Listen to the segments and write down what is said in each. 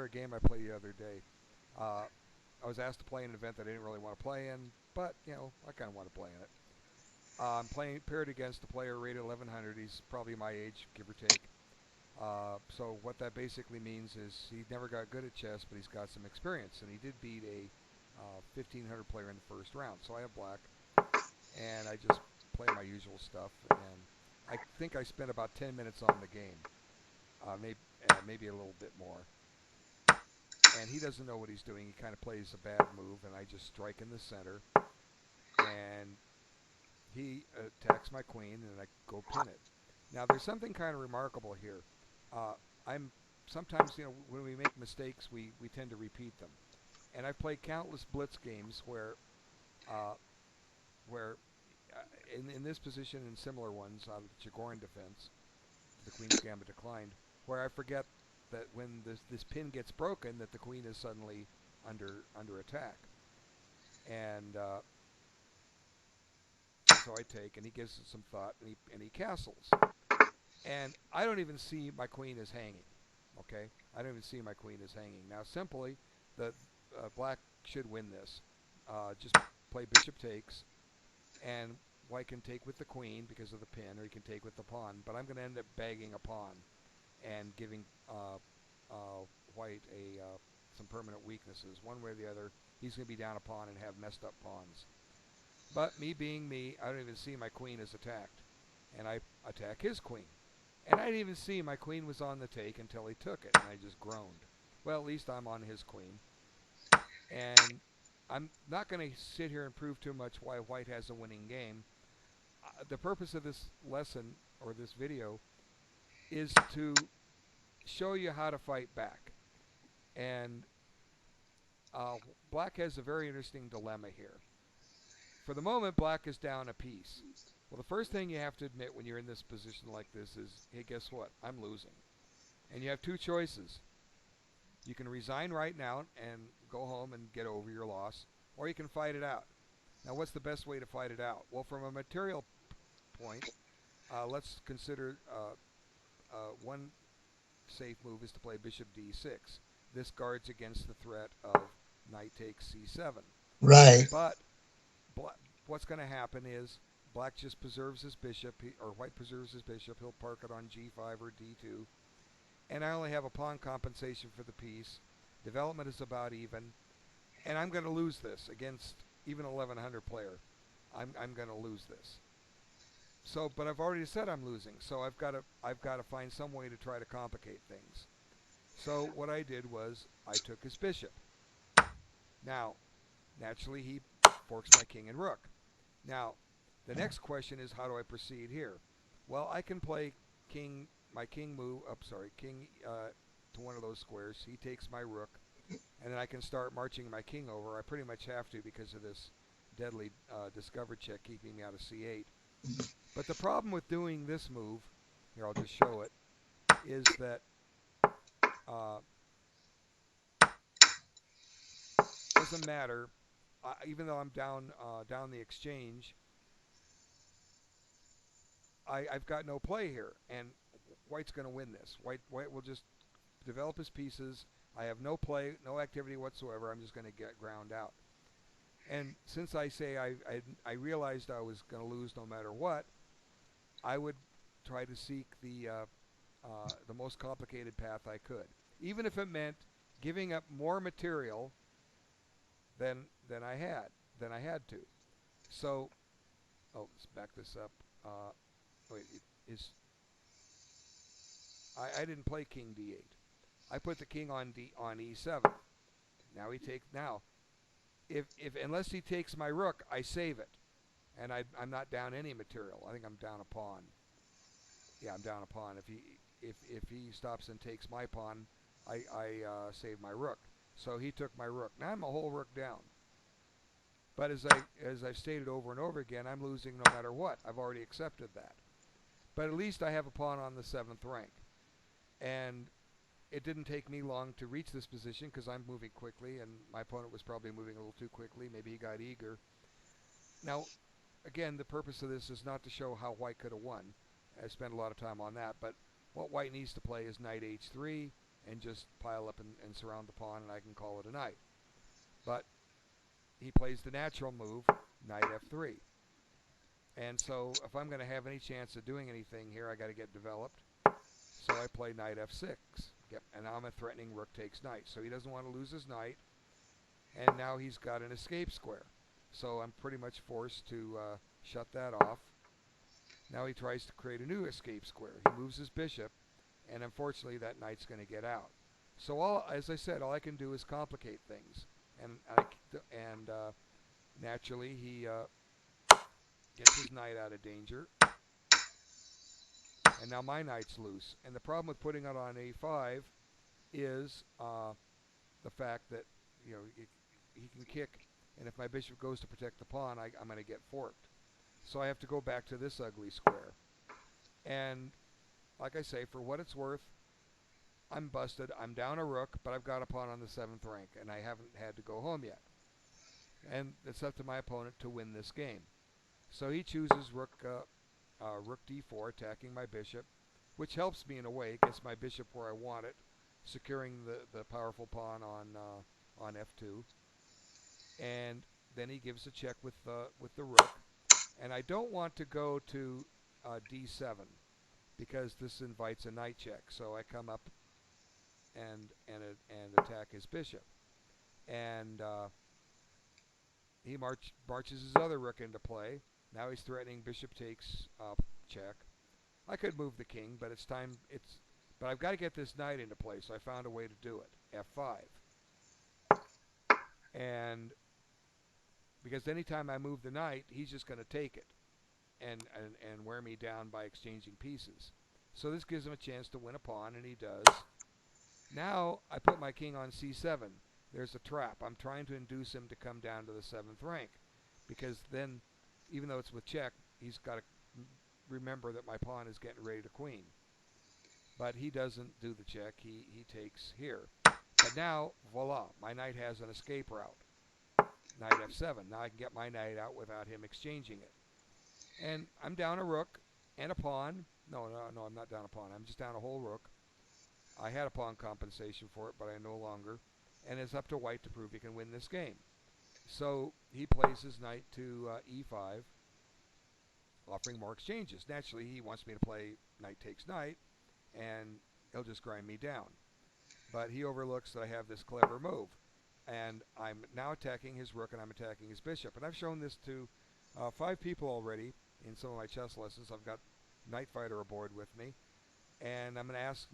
A game I played the other day. I was asked to play in an event that I didn't really want to play in, but I kind of want to play in it. I'm playing paired against a player rated 1100. He's probably my age, give or take. So what that basically means is he never got good at chess, but he's got some experience, and he did beat a 1500 player in the first round. So I have black, and I just play my usual stuff, and I think I spent about 10 minutes on the game, maybe a little bit more. And he doesn't know what he's doing. He kind of plays a bad move, and I just strike in the center, and he attacks my queen, and I go pin it. Now, there's something kind of remarkable here. I'm sometimes, when we make mistakes, we tend to repeat them. And I've played countless blitz games uh, where in this position and similar ones out of the Chigorin defense, the queen's gambit declined, where I forget that when this pin gets broken, that the queen is suddenly under attack, and so I take, and he gives it some thought, and he castles, and I don't even see my queen as hanging. Okay, I don't even see my queen as hanging. Now, simply, the black should win this. Just play bishop takes, and white can take with the queen because of the pin, or he can take with the pawn. But I'm going to end up bagging a pawn and giving white some permanent weaknesses. One way or the other, he's going to be down a pawn and have messed up pawns. But me being me, I don't even see my queen as attacked, and I attack his queen. And I didn't even see my queen was on the take until he took it, and I just groaned. Well, at least I'm on his queen. And I'm not going to sit here and prove too much why white has a winning game. The purpose of this lesson, or this video, is to show you how to fight back. And black has a very interesting dilemma here. For the moment, black is down a piece. Well, the first thing you have to admit when you're in this position like this is, hey, guess what? I'm losing. And you have two choices. You can resign right now and go home and get over your loss, or you can fight it out. Now, what's the best way to fight it out? Well, from a material point, let's consider one safe move is to play bishop d6. This guards against the threat of knight takes c7. Right. But what's going to happen is black just preserves his bishop, or white preserves his bishop. He'll park it on g5 or d2. And I only have a pawn compensation for the piece. Development is about even. And I'm going to lose this against even an 1100 player. I'm going to lose this. So, but I've already said I'm losing. So I've got to find some way to try to complicate things. So what I did was I took his bishop. Now, naturally, he forks my king and rook. Now, the next question is, how do I proceed here? Well, I can play king to one of those squares. He takes my rook, and then I can start marching my king over. I pretty much have to because of this deadly discover check keeping me out of c8. But the problem with doing this move, here I'll just show it, is that doesn't matter. Even though I'm down the exchange, I've got no play here, and white's going to win this. White will just develop his pieces. I have no play, no activity whatsoever. I'm just going to get ground out. And since I say I realized I was going to lose no matter what, I would try to seek the most complicated path I could, even if it meant giving up more material than I had to. So, let's back this up. Wait, I didn't play king d8. I put the king on e7. Now if unless he takes my rook, I save it, and I'm not down any material. I think I'm down a pawn. Yeah, I'm down a pawn. If he stops and takes my pawn, I save my rook. So he took my rook. Now I'm a whole rook down. But as I've stated over and over again, I'm losing no matter what. I've already accepted that. But at least I have a pawn on the 7th rank. And it didn't take me long to reach this position because I'm moving quickly, and my opponent was probably moving a little too quickly. Maybe he got eager. Now, again, the purpose of this is not to show how white could have won. I spent a lot of time on that. But what white needs to play is knight h3 and just pile up and surround the pawn, and I can call it a night. But he plays the natural move, knight f3. And so if I'm going to have any chance of doing anything here, I got to get developed. So I play knight f6. And now I'm a threatening rook takes knight. So he doesn't want to lose his knight. And now he's got an escape square. So I'm pretty much forced to shut that off. Now he tries to create a new escape square. He moves his bishop, and unfortunately that knight's going to get out. So as I said, all I can do is complicate things. And naturally he gets his knight out of danger. And now my knight's loose. And the problem with putting it on a5 is the fact that he can kick, and if my bishop goes to protect the pawn, I'm going to get forked. So I have to go back to this ugly square. And like I say, for what it's worth, I'm busted. I'm down a rook, but I've got a pawn on the 7th rank, and I haven't had to go home yet. And it's up to my opponent to win this game. So he chooses rook d4, attacking my bishop, which helps me in a way, gets my bishop where I want it, securing the powerful pawn on f2. And then he gives a check with the rook. And I don't want to go to d7 because this invites a knight check. So I come up and attack his bishop. And he marches his other rook into play. Now he's threatening bishop takes check. I could move the king, but but I've got to get this knight into play, so I found a way to do it. f5. And because anytime I move the knight, he's just going to take it and wear me down by exchanging pieces. So this gives him a chance to win a pawn, and he does. Now I put my king on c7. There's a trap. I'm trying to induce him to come down to the 7th rank, because then, even though it's with check, he's got to remember that my pawn is getting ready to queen. But he doesn't do the check. He takes here. But now, voila, my knight has an escape route. Knight f7. Now I can get my knight out without him exchanging it. And I'm down a rook and a pawn. No, I'm not down a pawn. I'm just down a whole rook. I had a pawn compensation for it, but I no longer. And it's up to white to prove he can win this game. So he plays his knight to e5, offering more exchanges. Naturally, he wants me to play knight takes knight, and he'll just grind me down. But he overlooks that I have this clever move. And I'm now attacking his rook, and I'm attacking his bishop. And I've shown this to 5 people already in some of my chess lessons. I've got Night Fighter aboard with me. And I'm going to ask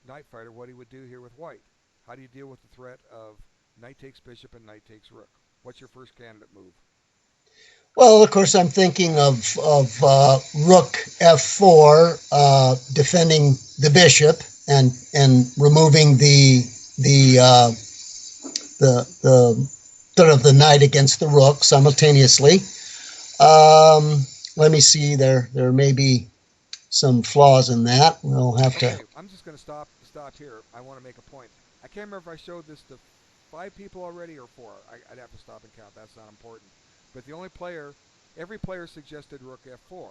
Night Fighter what he would do here with white. How do you deal with the threat of knight takes bishop and knight takes rook? What's your first candidate move? Well, of course, I'm thinking of rook f4, defending the bishop and removing the sort of the knight against the rook simultaneously. Let me see. There may be some flaws in that. We'll have to. Okay, I'm just going to stop here. I want to make a point. I can't remember if I showed this to 5 people already or 4. I'd have to stop and count. That's not important. But the only player, every player suggested rook f4.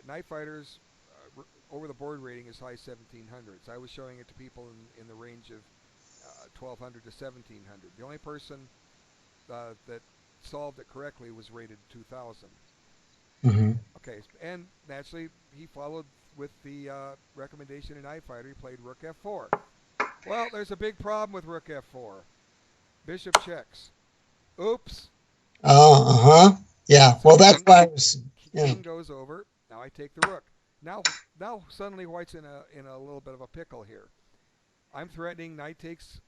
Night Fighters over the board rating is high 1700s. I was showing it to people in the range of 1200 to 1700. The only person that solved it correctly was rated 2000. Mm-hmm. Okay, and naturally he followed with the recommendation in Night Fighter. He played rook f4. Well, there's a big problem with rook f4. Bishop checks. Oops. Yeah. So Well, that's why I was. Yeah. king goes over. Now I take the rook. Now suddenly white's in a little bit of a pickle here. I'm threatening knight takes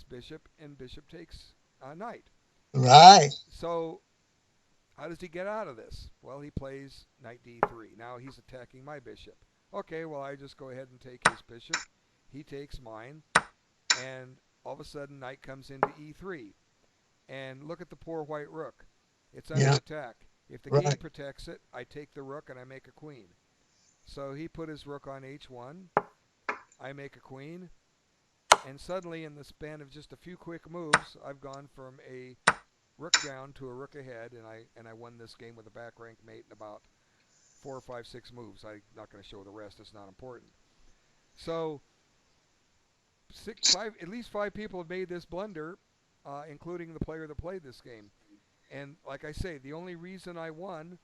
bishop, and bishop takes knight. Right. So how does he get out of this? Well, he plays knight d3. Now he's attacking my bishop. Okay, well, I just go ahead and take his bishop. He takes mine, and all of a sudden knight comes into e3. And look at the poor white rook. It's under attack. If the king protects it, I take the rook and I make a queen. So he put his rook on h1. I make a queen. And suddenly, in the span of just a few quick moves, I've gone from a rook down to a rook ahead, and I won this game with a back rank mate in about 4 or 5, 6 moves. I'm not going to show the rest. It's not important. So at least five people have made this blunder, including the player that played this game. And like I say, the only reason I won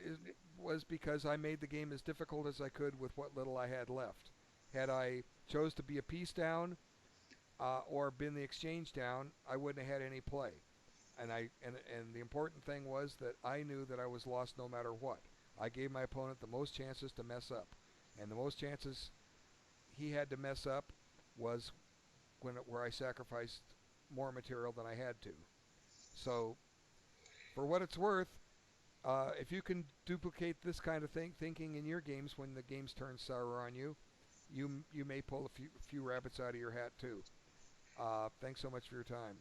is, was because I made the game as difficult as I could with what little I had left. Had I chose to be a piece down or been the exchange down, I wouldn't have had any play. And the important thing was that I knew that I was lost no matter what. I gave my opponent the most chances to mess up, and the most chances he had to mess up was where I sacrificed more material than I had to. So, for what it's worth, if you can duplicate this kind of thinking in your games when the games turn sour on you, you may pull a few rabbits out of your hat too. Thanks so much for your time.